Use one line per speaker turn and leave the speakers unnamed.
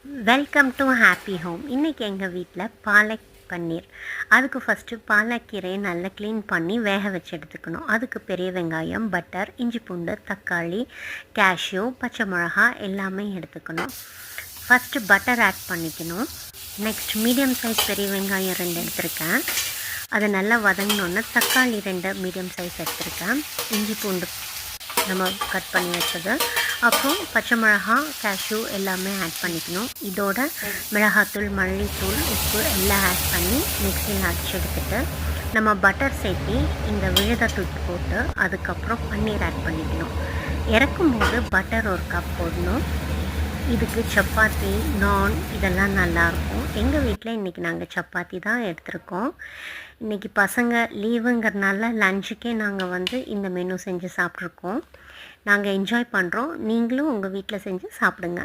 Welcome to happy home. இன்றைக்கி எங்கள் வீட்டில் பாலக் பன்னீர். அதுக்கு ஃபஸ்ட்டு பாலக்கீரையை நல்லா க்ளீன் பண்ணி வேக வச்சு எடுத்துக்கணும். அதுக்கு பெரிய வெங்காயம், பட்டர், இஞ்சி பூண்டு, தக்காளி, கேஷ்யூ, பச்சை மிளகா எல்லாமே எடுத்துக்கணும். ஃபஸ்ட்டு பட்டர் ஆட் பண்ணிக்கணும். நெக்ஸ்ட் மீடியம் சைஸ் பெரிய வெங்காயம் 2 எடுத்திருக்கேன். அதை நல்லா வதங்கினோன்னே தக்காளி 2 மீடியம் சைஸ் எடுத்திருக்கேன். இஞ்சி பூண்டு நம்ம கட் பண்ணி வச்சது, அப்புறம் பச்சை மிளகா, கேஷ்யூ எல்லாமே ஆட் பண்ணிக்கணும். இதோட மிளகாத்தூள், மல்லித்தூள், உப்பு எல்லாம் ஆட் பண்ணி மிக்சியில் அரைச்சி எடுத்துகிட்டு நம்ம பட்டர் சேர்த்து இந்த விழுதை தூக்கி போட்டு அதுக்கப்புறம் பன்னீர் ஆட் பண்ணிக்கணும். இறக்கும்போது பட்டர் 1 கப் போடணும். இதுக்கு சப்பாத்தி, நான் இதெல்லாம் நல்லாயிருக்கும். எங்கள் வீட்டில் இன்றைக்கி நாங்கள் சப்பாத்தி தான் எடுத்திருக்கோம். இன்றைக்கி பசங்க லீவுங்கிறனால லஞ்சுக்கே நாங்கள் இந்த மெனு செஞ்சு சாப்பிட்ருக்கோம். நாங்கள் என்ஜாய் பண்ணுறோம். நீங்களும் உங்கள் வீட்டில் செஞ்சு சாப்பிடுங்க.